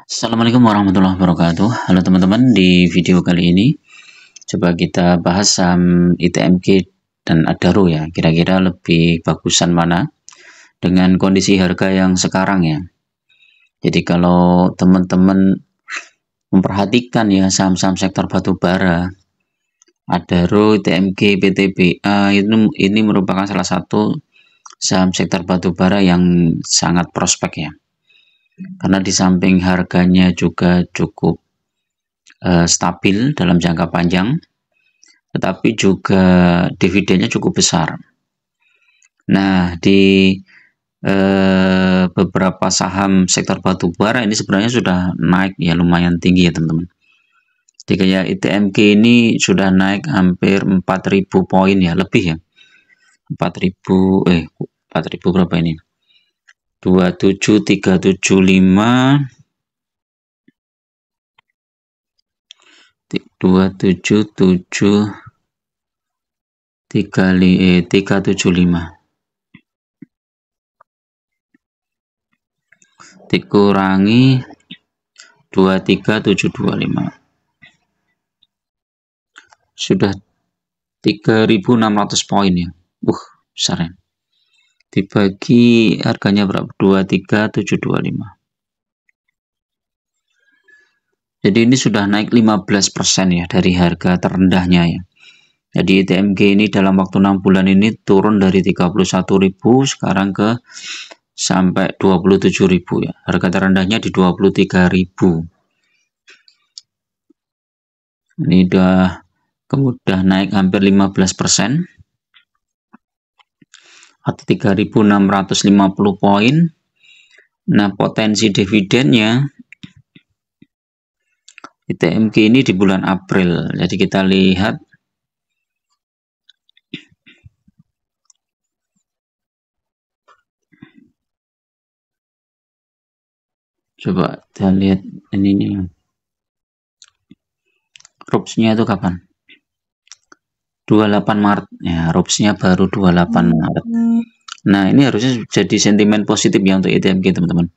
Assalamualaikum warahmatullahi wabarakatuh. Halo teman-teman, di video kali ini coba kita bahas saham ITMG dan Adaro ya. Kira-kira lebih bagusan mana dengan kondisi harga yang sekarang ya. Jadi kalau teman-teman memperhatikan ya saham-saham sektor batubara, Adaro, ITMG, PTBA ini merupakan salah satu saham sektor batubara yang sangat prospek ya. Karena di samping harganya juga cukup stabil dalam jangka panjang, tetapi juga dividennya cukup besar. Nah, di beberapa saham sektor batubara ini sebenarnya sudah naik ya lumayan tinggi ya teman-teman. Jadi kayak ITMG ini sudah naik hampir 4.000 poin ya, lebih ya. 4.000 berapa ini? 27375 375 dikurangi 23725 sudah 3.600 poin ya. Besar ya. Dibagi harganya berapa? 23725. Jadi ini sudah naik 15% ya dari harga terendahnya ya. Jadi ITMG ini dalam waktu 6 bulan ini turun dari 31.000 sekarang ke sampai 27.000 ya. Harga terendahnya di 23.000. Ini udah naik hampir 15% atau 3.650 poin. Nah, potensi dividennya ITMG ini di bulan April. Jadi kita lihat coba kita lihat ini RUPS-nya itu kapan? 28 Maret ya, RUPS-nya baru 28 Maret. Nah, ini harusnya jadi sentimen positif ya untuk ITMG teman-teman.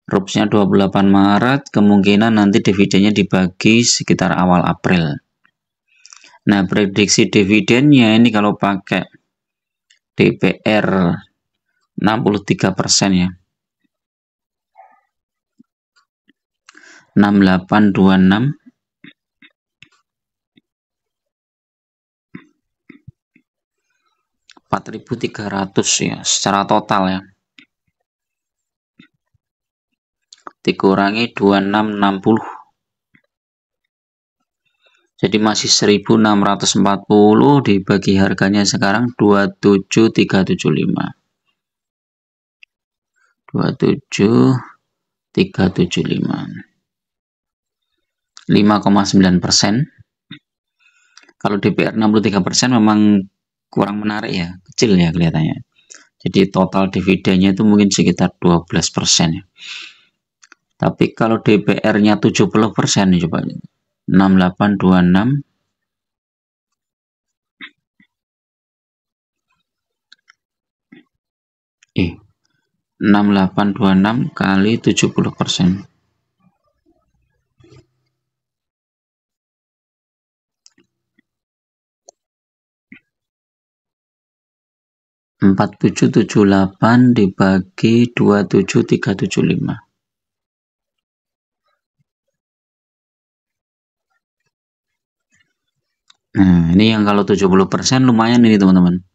RUPS-nya 28 Maret, kemungkinan nanti dividennya dibagi sekitar awal April. Nah, prediksi dividennya ini kalau pakai DPR 63% ya. 6826 4.300 ya secara total ya. Dikurangi 2660. Jadi masih 1.640 dibagi harganya sekarang 27375. 27375. 5,9%. Kalau DPR 63% memang kurang menarik ya, kecil ya kelihatannya. Jadi total dividennya itu mungkin sekitar 12% ya. Tapi kalau DPR-nya 70% nih coba 6826 6826 kali 70%. 4778 dibagi 27375. Nah, ini yang kalau 70% lumayan ini teman-teman.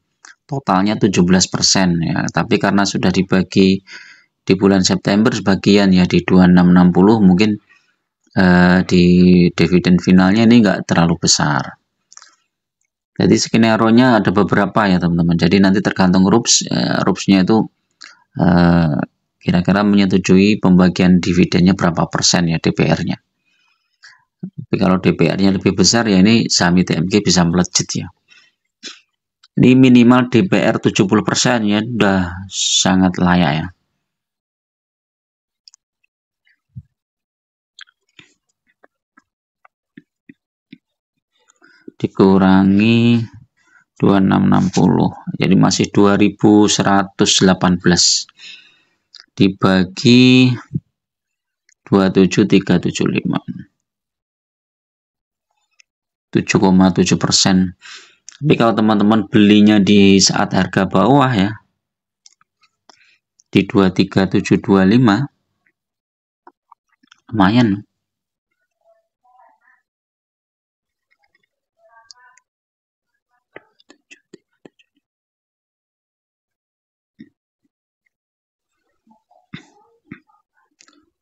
Totalnya 17% ya. Tapi karena sudah dibagi di bulan September sebagian ya di 2660 mungkin di dividen finalnya ini enggak terlalu besar. Jadi skenario-nya ada beberapa ya teman-teman. Jadi nanti tergantung RUPS-nya itu kira-kira menyetujui pembagian dividennya berapa persen ya DPR-nya. Tapi kalau DPR-nya lebih besar ya ini saham ITMG bisa melejit ya. Ini minimal DPR 70% ya sudah sangat layak ya. Dikurangi 2660 jadi masih 2118 dibagi 27375, 7,7%. Tapi kalau teman-teman belinya di saat harga bawah ya, di 23725, lumayan.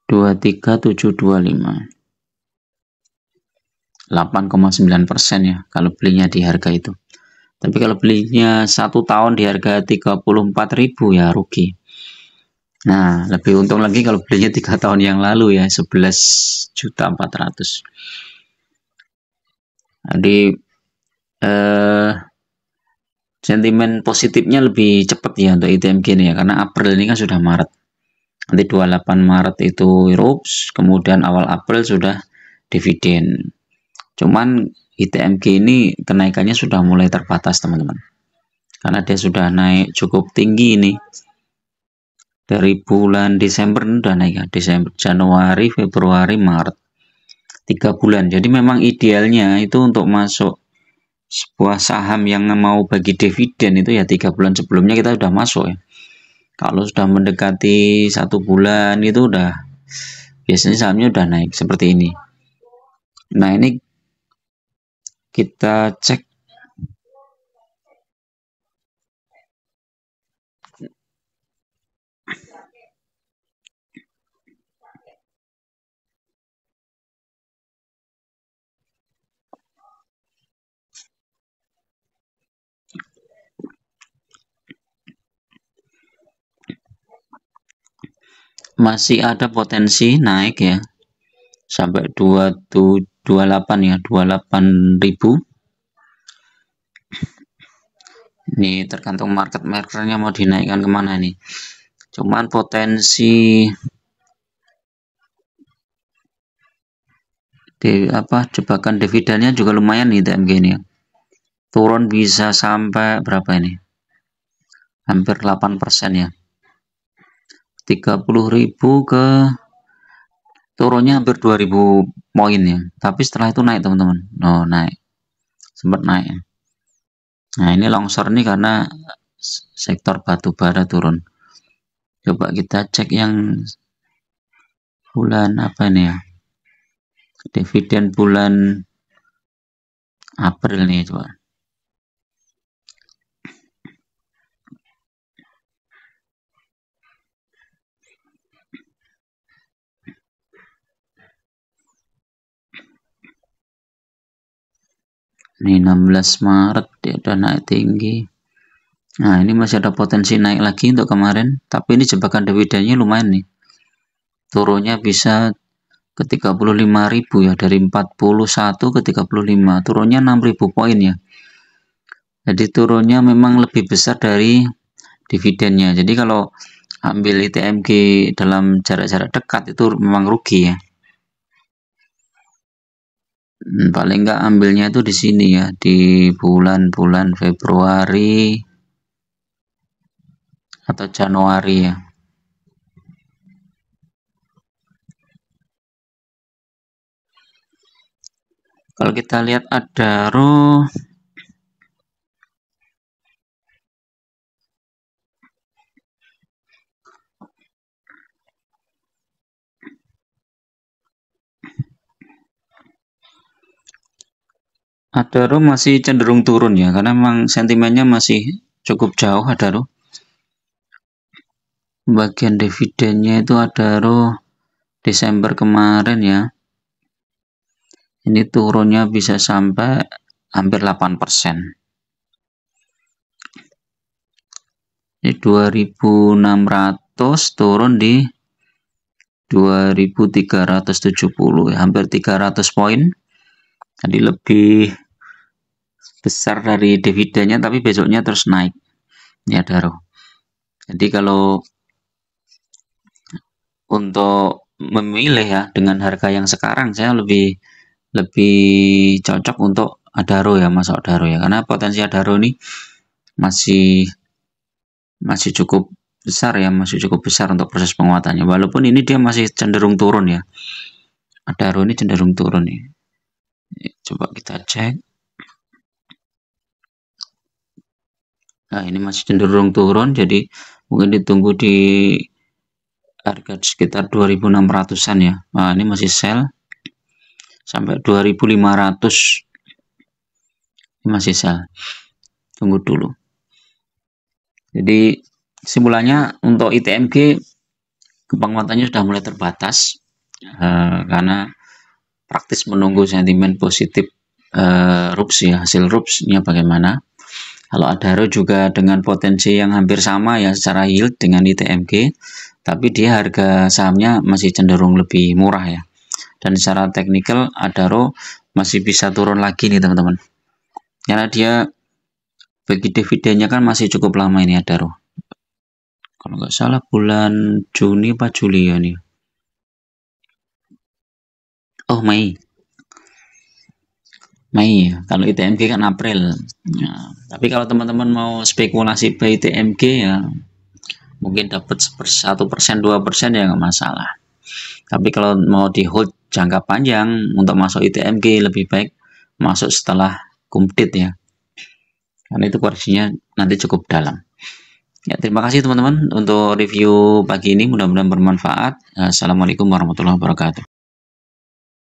Dua tiga tujuh dua lima, 8,9% ya kalau belinya di harga itu. Tapi kalau belinya 1 tahun di harga 34.000 ya rugi. Nah, lebih untung lagi kalau belinya 3 tahun yang lalu ya, 11.400.000. Jadi sentimen positifnya lebih cepat ya untuk ITMG ini ya, karena April ini kan sudah Maret. Nanti 28 Maret itu IRUPS, kemudian awal April sudah dividen. Cuman ITMG ini kenaikannya sudah mulai terbatas teman-teman, karena dia sudah naik cukup tinggi ini. Dari bulan Desember udah naik ya, Desember, Januari, Februari, Maret, 3 bulan. Jadi memang idealnya itu untuk masuk sebuah saham yang mau bagi dividen itu ya 3 bulan sebelumnya kita sudah masuk ya. Kalau sudah mendekati 1 bulan itu udah biasanya sahamnya udah naik seperti ini. Nah, ini kita cek masih ada potensi naik ya sampai 28 ya, 28.000. Ini tergantung market makernya mau dinaikkan kemana nih. Cuman potensi jebakan dividennya juga lumayan nih ITMG ini ya. Turun bisa sampai berapa ini? Hampir 8% ya. 30.000 ke turunnya hampir 2.000 poin ya. Tapi setelah itu naik teman-teman. Oh, naik. Sempat naik. Nah, ini longsor nih karena sektor batu bara turun. Coba kita cek yang bulan apa ini ya? Dividen bulan April nih coba. Ini 16 Maret dia udah naik tinggi. Nah, ini masih ada potensi naik lagi untuk kemarin, tapi ini jebakan dividennya lumayan nih. Turunnya bisa ke 35.000 ya, dari 41 ke 35, turunnya 6.000 poin ya. Jadi turunnya memang lebih besar dari dividennya. Jadi kalau ambil ITMG dalam jarak-jarak dekat itu memang rugi ya. Paling nggak ambilnya itu di sini ya, di bulan-bulan Februari atau Januari ya. Kalau kita lihat Adaro, masih cenderung turun ya, karena memang sentimennya masih cukup jauh Adaro. Bagian dividennya itu Adaro Desember kemarin ya. Ini turunnya bisa sampai hampir 8%. Ini 2.600 turun di 2.370 ya, hampir 300 poin. Jadi lebih besar dari dividennya, tapi besoknya terus naik ya Adaro. Jadi kalau untuk memilih ya dengan harga yang sekarang, saya lebih cocok untuk Adaro ya, masuk Adaro ya, karena potensi Adaro ini masih cukup besar ya, masih cukup besar untuk proses penguatannya. Walaupun ini dia masih cenderung turun ya. Adaro ini cenderung turun nih. Coba kita cek. Nah, ini masih cenderung turun, jadi mungkin ditunggu di harga sekitar 2.600-an ya. Nah, ini masih sell sampai 2.500. Ini masih sell. Tunggu dulu. Jadi simpulannya untuk ITMG penguatannya sudah mulai terbatas karena praktis menunggu sentimen positif RUPS ya, hasil RUPS-nya bagaimana. Kalau Adaro juga dengan potensi yang hampir sama ya secara yield dengan ITMG, tapi dia harga sahamnya masih cenderung lebih murah ya. Dan secara teknikal Adaro masih bisa turun lagi nih teman-teman. Karena dia bagi dividennya kan masih cukup lama ini Adaro. Kalau nggak salah bulan Juni apa Juli ya nih. Oh, Mei ya. Kalau ITMG kan April. Nah, tapi kalau teman-teman mau spekulasi buy ITMG ya mungkin dapat 1%, 2% ya nggak masalah. Tapi kalau mau di hold jangka panjang untuk masuk ITMG lebih baik masuk setelah kumdit ya. Karena itu koreksinya nanti cukup dalam. Ya, terima kasih teman-teman untuk review pagi ini, mudah-mudahan bermanfaat. Assalamualaikum warahmatullahi wabarakatuh.